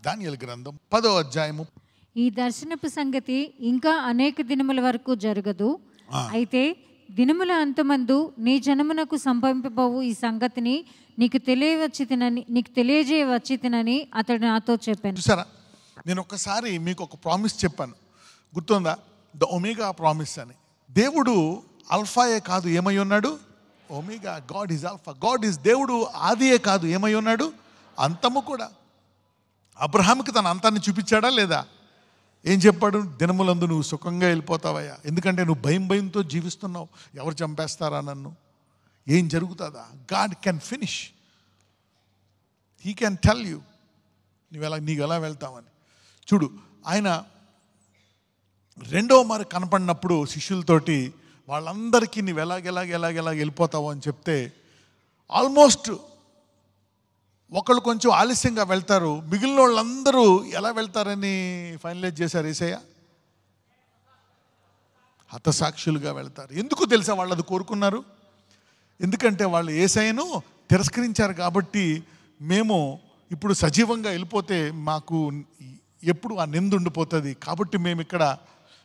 దానియేలు గ్రంథం 10వ అధ్యాయము. ఈ దర్శనపు సంగతి ఇంకా అనేక దినముల వరకు జరగదు. అయితే దినముల అంతమందు నీ జనమునకు సంభవింపబోవు ఈ సంగతిని నీకు తెలియజేయవచ్చితినని అతడు నాతో చెప్పాను. చూసారా, నేను ఒక్కసారి మీకు ఒక ప్రామిస్ చెప్పాను, గుర్తుందా? ద ఒమేగా ప్రామిస్ అని. దేవుడు అల్ఫాయే కాదు, ఏమై ఉన్నాడు? Omega. God is alpha. God is దేవుడు ఆదియే కాదు, ఏమై ఉన్నాడు? అంతము కూడా. అబ్రహాంకి తన అంతాన్ని చూపించాడా లేదా? ఏం చెప్పాడు? దినములందు నువ్వు సుఖంగా వెళ్ళిపోతావయ్యా, ఎందుకంటే నువ్వు భయంతో జీవిస్తున్నావు. ఎవరు చంపేస్తారా నన్ను, ఏం జరుగుతుందా? God can finish. He can tell you నీకు ఎలా వెళ్తావని. చూడు, ఆయన రెండవ మరి కనపడినప్పుడు శిష్యులతోటి వాళ్ళందరికీ నీవు ఎలాగ వెళ్ళిపోతావు అని చెప్తే ఆల్మోస్ట్ ఒకళ్ళు కొంచెం ఆలస్యంగా వెళ్తారు, మిగిలిన వాళ్ళందరూ ఎలా వెళ్తారని ఫైనలైజ్ చేశారు యేసయ్య? హతసాక్షులుగా వెళ్తారు. ఎందుకు తెలుసా వాళ్ళు అది కోరుకున్నారు? ఎందుకంటే వాళ్ళు యేసయ్యను తిరస్కరించారు కాబట్టి మేము ఇప్పుడు సజీవంగా వెళ్ళిపోతే మాకు ఎప్పుడు ఆ నింద ఉండిపోతుంది, కాబట్టి మేము ఇక్కడ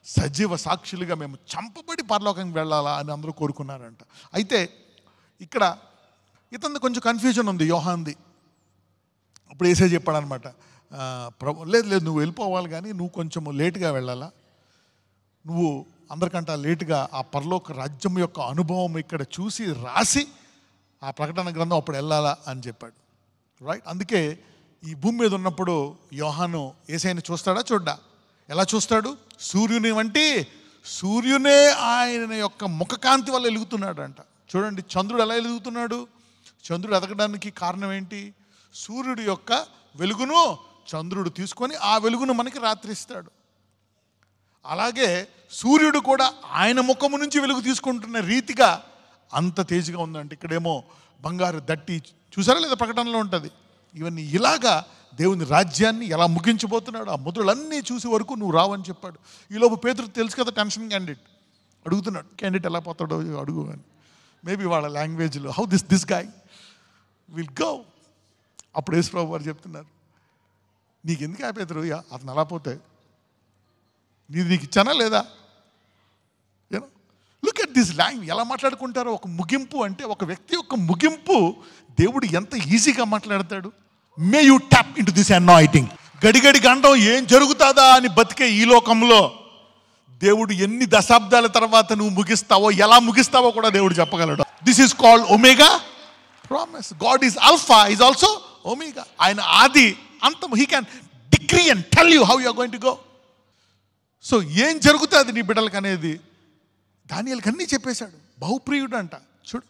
సజీవ సాక్షులుగా మేము చంపబడి పరలోకానికి వెళ్ళాలా అని అందరూ కోరుకున్నారంట. అయితే ఇక్కడ ఇతను కొంచెం కన్ఫ్యూజన్ ఉంది యోహాన్ది. అప్పుడు యేసే చెప్పాడనమాట, లేదు నువ్వు వెళ్ళిపోవాలి, కానీ నువ్వు కొంచెం లేటుగా వెళ్ళాలా, నువ్వు అందరికంటే లేటుగా ఆ పరలోక రాజ్యం యొక్క అనుభవం ఇక్కడ చూసి రాసి ఆ ప్రకటన గ్రంథం అప్పుడు వెళ్ళాలా అని చెప్పాడు. రైట్. అందుకే ఈ భూమి మీద ఉన్నప్పుడు యోహాను యేసయ్యని చూస్తాడా? చూడ్డా? ఎలా చూస్తాడు? సూర్యుని వంటి సూర్యునే ఆయన యొక్క ముఖకాంతి వల్ల వెలుగుతున్నాడు అంట. చూడండి, చంద్రుడు ఎలా వెలుగుతున్నాడు? చంద్రుడు ఎదగడానికి కారణం ఏంటి? సూర్యుడి యొక్క వెలుగును చంద్రుడు తీసుకొని ఆ వెలుగును మనకి రాత్రిస్తాడు. అలాగే సూర్యుడు కూడా ఆయన ముఖము నుంచి వెలుగు తీసుకుంటున్న రీతిగా అంత తేజగా ఉందంటే, ఇక్కడేమో బంగారు దట్టి చూసారా లేదా? ప్రకటనలో ఉంటుంది. ఇవన్నీ ఇలాగా దేవుని రాజ్యాన్ని ఎలా ముగించబోతున్నాడు, ఆ ముద్రలన్నీ చూసి వరకు నువ్వు రావని చెప్పాడు. ఈలోపు పేతురు తెలుసు కదా, టెన్షన్ క్యాండిడేట్ అడుగుతున్నాడు, క్యాండిడేట్ ఎలా పోతాడో అడుగు అని. మేబీ వాళ్ళ లాంగ్వేజ్లో how this guy will go. అప్పుడు యేసుప్రభు వారు చెప్తున్నారు, నీకు ఎందుకు పేతురు అతను అలా పోతే నీకు ఇచ్చానా లేదా? You know, look at this language, ఎలా మాట్లాడుకుంటారో. ఒక ముగింపు అంటే ఒక వ్యక్తి యొక్క ముగింపు దేవుడు ఎంత ఈజీగా మాట్లాడతాడు. May you tap into this anointing. గడిగడి గండం ఏం జరుగుతుందా అని బతికే ఈ లోకంలో దేవుడు ఎన్ని దశాబ్దాల తర్వాత నువ్వు ముగిస్తావో, ఎలా ముగిస్తావో కూడా దేవుడు చెప్పగలడు. This is called omega promise. God is alpha, is also omega. ఆయన ఆది అంతం. He can decree and tell you how you are going to go. So ఏం జరుగుతుంది నీ బిడ్డలకు అనేది దానియేలుకి అన్నీ చెప్పేశాడు. బహుప్రియుడు అంట. చూడు,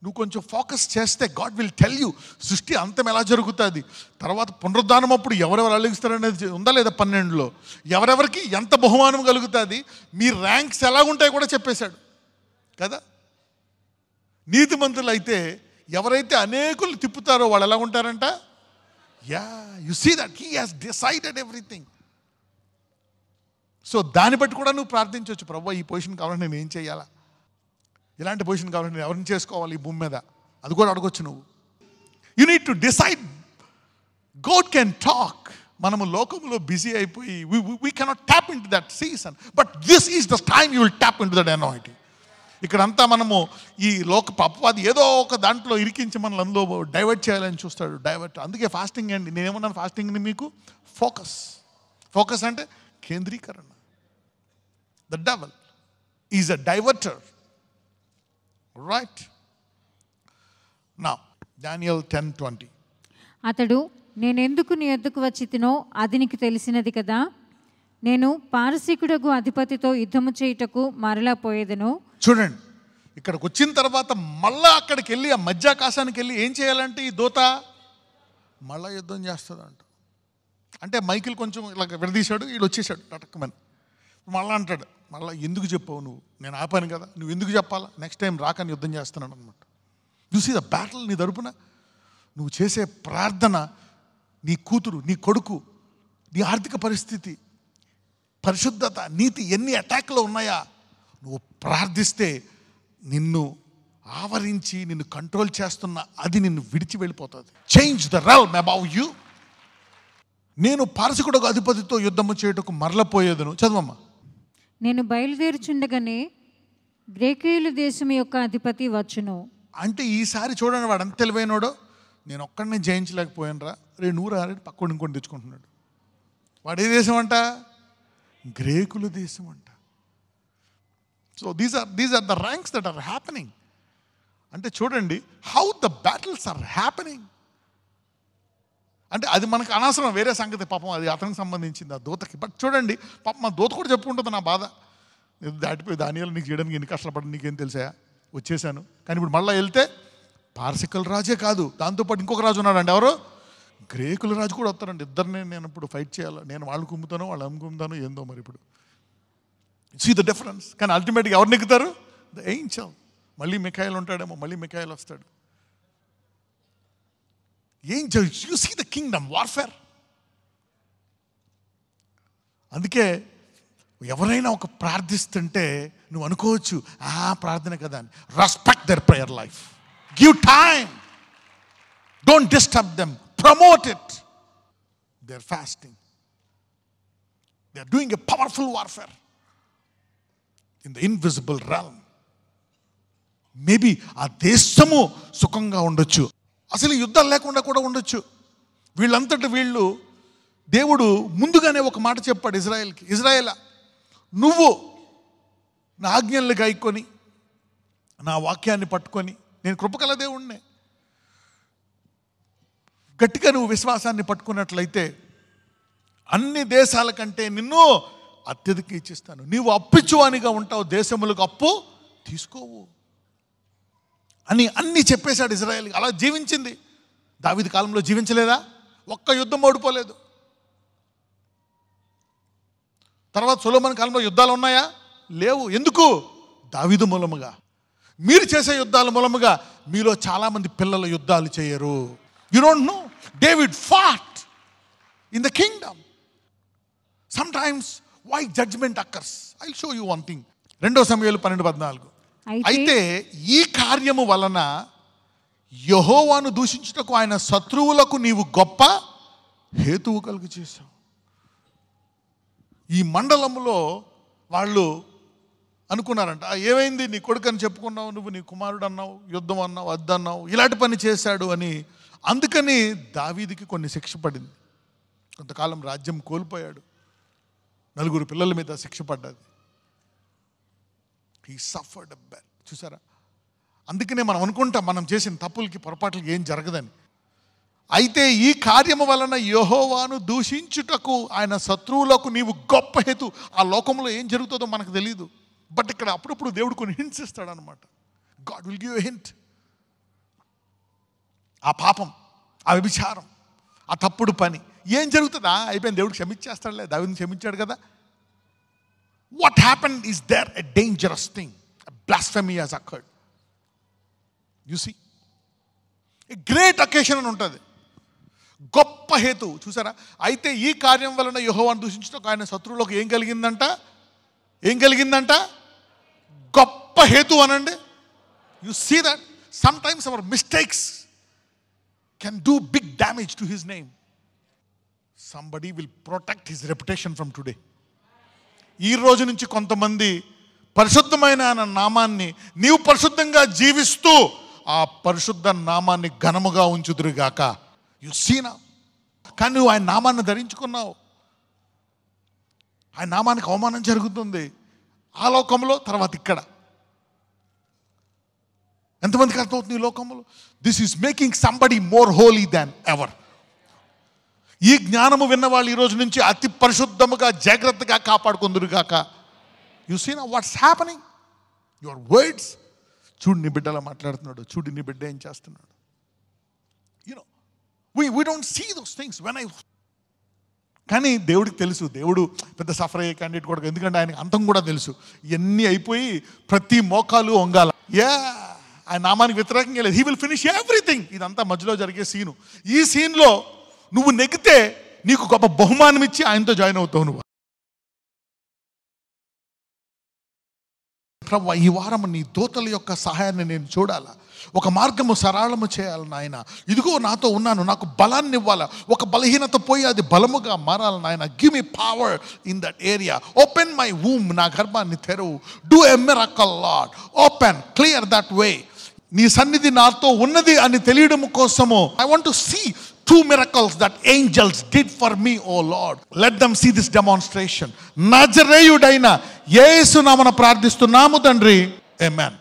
నువ్వు కొంచెం ఫోకస్ చేస్తే గాడ్ విల్ టెల్ యూ సృష్టి అంతం ఎలా జరుగుతుంది, తర్వాత పునరుద్ధానం అప్పుడు ఎవరెవరు అలిగిస్తారనేది ఉందా లేదా 12లో, ఎవరెవరికి ఎంత బహుమానం కలుగుతుంది, మీ ర్యాంక్స్ ఎలా ఉంటాయో కూడా చెప్పేశాడు కదా. నీతిమంతులు అయితే ఎవరైతే అనేకులు తిప్పుతారో వాళ్ళు ఎలా ఉంటారంట? Yeah, you see that he has decided everything. So దాన్ని బట్టి కూడా నువ్వు ప్రార్థించవచ్చు, ప్రభువా ఈ పొజిషన్ కావాలంటే నేను ఏం చేయాలా, ఇలాంటి పొజిషన్ కావాలంటే నేను ఎవరిని చేసుకోవాలి ఈ భూమి మీద, అది కూడా అడగొచ్చు నువ్వు. You need to decide. God can talk. మనము లోకంలో బిజీ అయిపోయి we cannot tap in to that season, but this is the time you will tap in to that anointing. ఇక్కడంతా మనము ఈ లోక అపవాది ఏదో ఒక దాంట్లో ఇరికించి మనల్ని అందులో డైవర్ట్ చేయాలని చూస్తాడు. డైవర్ట్. అందుకే ఫాస్టింగ్ అండి. నేనేమన్నాను ఫాస్టింగ్ని మీకు? ఫోకస్. ఫోకస్ అంటే కేంద్రీకరణ. The devil is a diverter. Right. Now Daniel 10:20. అతడు, నేనెందుకు నీ యొద్దకు వచ్చి తినో అది నీకు తెలిసినది కదా, నేను పారసీకుడకు అధిపతితో యుద్ధము చేయుటకు మరలా పోయేదను. చూడండి, ఇక్కడికి వచ్చిన తర్వాత మళ్ళా అక్కడికి వెళ్ళి ఆ మధ్యాకాశానికి వెళ్ళి ఏం చేయాలంటే ఈ దూత మళ్ళా యుద్ధం చేస్తుందంట. అంటే మైకిల్ కొంచెం ఇలా విడదీశాడు, వీడు వచ్చేసాడు టటక్కమని. మళ్ళీ అంటాడు, మళ్ళీ ఎందుకు చెప్పావు నువ్వు, నేను ఆపాను కదా, నువ్వు ఎందుకు చెప్పాలా, నెక్స్ట్ టైం రాకని యుద్ధం చేస్తున్నాడు అనమాట. చూసి ద బ్యాటిల్ నీ తరపున నువ్వు చేసే ప్రార్థన, నీ కూతురు, నీ కొడుకు, నీ ఆర్థిక పరిస్థితి, పరిశుద్ధత, నీతి ఎన్ని అటాక్లో ఉన్నాయా, నువ్వు ప్రార్థిస్తే నిన్ను ఆవరించి నిన్ను కంట్రోల్ చేస్తున్న అది నిన్ను విడిచి వెళ్ళిపోతుంది. Change the realm above you. నేను పారసికుడకు అధిపతితో యుద్ధము చేయుటకు మరలపోయేదను. చదవమ్మా. నేను బయలుదేరుచుండగానే గ్రేకీయుల దేశం యొక్క అధిపతి వచ్చును. అంటే ఈసారి చూడండి, వాడు అంత తెలివైనోడో, నేను ఒక్కడినే జయించలేకపోయాను రా, నూరు పక్కన ఇంకొని తెచ్చుకుంటున్నాడు. వాడు ఏ దేశం అంట? గ్రేకుల దేశం అంట. So these are the ranks that are happening. అంటే చూడండి how the battles are happening. అంటే అది మనకు అనవసరం, వేరే సంగతి. పాపం అది అతనికి సంబంధించింది, ఆ దూతకి. బట్ చూడండి, పాపం మా దూత కూడా చెప్పుకుంటుంది నా బాధ. నేను దాటిపోయి దానియాలు నీకు చేయడానికి ఎన్ని కష్టపడి నీకేం తెలుసా, వచ్చేసాను. కానీ ఇప్పుడు మళ్ళీ వెళ్తే పారసికల రాజే కాదు, దాంతోపాటు ఇంకొక రాజు ఉన్నాడండి. ఎవరు? గ్రేకుల రాజు కూడా వస్తారండి. ఇద్దరిని నేను ఇప్పుడు ఫైట్ చేయాలి. నేను వాళ్ళు కుమ్ముతాను, వాళ్ళు అమ్ముకుంటాను, ఏందో మరి ఇప్పుడు. See the difference. కానీ అల్టిమేట్గా ఎవరు నెగ్గుతారు? The angel. మళ్ళీ మిఖాయిల్ ఉంటాడేమో, మళ్ళీ మిఖాయిల్ వస్తాడు. Angel. You see the kingdom warfare. అందుకే ఎవరైనా ఒక ప్రార్థిస్తుంటే నువ్వు అనుకోవచ్చు, ప్రార్థన కదా అని. Respect their prayer life. Give time. Don't disturb them. Promote it. They are fasting. They are doing a powerful warfare in the invisible realm. Maybe ఆ దేశము సుఖంగా ఉండొచ్చు, అసలు యుద్ధాలు లేకుండా కూడా ఉండొచ్చు. వీళ్ళంతటి వీళ్ళు దేవుడు ముందుగానే ఒక మాట చెప్పాడు ఇజ్రాయెల్కి. ఇజ్రాయేలా, నువ్వు నా ఆజ్ఞల్ని గాయకొని నా వాక్యాన్ని పట్టుకొని, నేను కృపగల దేవుణ్ణే, గట్టిగా నువ్వు విశ్వాసాన్ని పట్టుకున్నట్లయితే అన్ని దేశాల కంటే నిన్ను అత్యధిక ఇచ్చిస్తాను. నీవు అప్పిచ్చువానిగా ఉంటావు, దేశములకు అప్పు తీసుకోవు అని అన్నీ చెప్పేశాడు ఇజ్రాయెల్. అలా జీవించింది. దావీదు కాలంలో జీవించలేదా? ఒక్క యుద్ధం ఓడిపోలేదు. తర్వాత సొలొమోను కాలంలో యుద్ధాలు ఉన్నాయా? లేవు. ఎందుకు? దావీదు మూలముగా. మీరు చేసే యుద్ధాల మూలముగా మీలో చాలామంది పిల్లల యుద్ధాలు చేయరు. You don't know, David fought in the kingdom. Sometimes why judgement occurs. I show you one thing. 2 సమూయేలు 12:14. అయితే ఈ కార్యము వలన యెహోవాను దూషించుటకు ఆయన శత్రువులకు నీవు గొప్ప హేతువు కలుగు చేశావు. ఈ మండలంలో వాళ్ళు అనుకున్నారంట, ఏమైంది, నీ కొడుకు అని చెప్పుకున్నావు, నువ్వు నీ కుమారుడు అన్నావు, యుద్ధం అన్నావు, అద్దన్నావు, ఇలాంటి పని చేశాడు అని. అందుకని దావీదుకి కొన్ని శిక్ష పడింది. కొంతకాలం రాజ్యం కోల్పోయాడు. 4 పిల్లల మీద శిక్ష పడ్డది. He suffered a bad. చూసారా? అందుకనే మనం అనుకుంటాం మనం చేసిన తప్పులకి, పొరపాట్లకి ఏం జరగదని. అయితే ఈ కార్యము వలన యెహోవాను దూషించుటకు ఆయన శత్రువులకు నీవు గొప్ప హేతు. ఆ లోకంలో ఏం జరుగుతుందో మనకు తెలియదు. బట్ ఇక్కడ అప్పుడప్పుడు దేవుడు కొన్ని హింట్స్ ఇస్తాడనమాట. God will give a hint. ఆ పాపం, ఆ వ్యభిచారం, ఆ తప్పుడు పని ఏం జరుగుతుందా? అయిపోయింది, దేవుడు క్షమించేస్తాడులే, దావీదుని క్షమించాడు కదా. What happened is there a dangerous thing. Blasphemy has occurred. You see, a great occasion అని ఉంటుంది, గొప్ప హేతు. చూసారా? అయితే ఈ కార్యం వలన యెహోవాను దూషించడం ఆయన శత్రువులకు ఏం కలిగిందంట? గొప్ప హేతు అనండి. You see that sometimes our mistakes can do big damage to his name. Somebody will protect his reputation from today. ఈ రోజు నుంచి కొంతమంది పరిశుద్ధమైన నామాన్ని నీవు పరిశుద్ధంగా జీవిస్తూ ఆ పరిశుద్ధ నామాన్ని ఘనముగా ఉంచుదురుగాక. యు సీనా? కానీ నువ్వు ఆయన నామాన్ని ధరించుకున్నావు, ఆయన నామానికి అవమానం జరుగుతుంది ఆ లోకంలో, తర్వాత ఇక్కడ. ఎంతమందికి అర్థమవుతుంది ఈ లోకంలో? This is making somebody more holy than ever. ఈ జ్ఞానము విన్నవాళ్ళు ఈ రోజు నుంచి అతి పరిశుద్ధముగా జాగ్రత్తగా కాపాడుకుందురుగాక. You see now what's happening. Your words. చూడు నీ బిడ్డలా మాట్లాడుతున్నాడు, చూడు నీ బిడ్డ ఏం చేస్తున్నాడు. You know we don't see those things when I. కానీ దేవుడికి తెలుసు, దేవుడు పెద్ద సఫర్ అయ్యే క్యాండిడేట్ కూడా, ఎందుకంటే ఆయనకి అంతం కూడా తెలుసు. ఇవన్నీ అయిపోయి ప్రతి మోకాలు వంగాల. ఆయన నామానికి వ్యతిరేకంగా లేదు. He will finish everything. ఇదంతా మధ్యలో జరిగే సీను. ఈ సీన్లో నువ్వు నెగ్గితే నీకు గొప్ప బహుమానం ఇచ్చి ఆయనతో జాయిన్ అవుతావు. నువ్వు ప్రభువా ఈ వారం నీ దూతల యొక్క సహాయాన్ని నేను చూడాలా, ఒక మార్గము సరళము చేయాలి నాయన. ఇదిగో నాతో ఉన్నాను, నాకు బలాన్ని ఇవ్వాలా, ఒక బలహీనత పోయి అది బలముగా మారాలి నాయన. Give me power in that area. Open my womb, నా గర్భాన్ని తెరువు. Do a miracle lord, open, clear that way. నీ సన్నిధి నాతో ఉన్నది అని తెలియడం కోసము I want to see 2 miracles that angels did for me, oh Lord. Let them see this demonstration. నజరేయుడైన యేసు నామమున ప్రార్థిస్తున్నాము తండ్రి. ఆమేన్.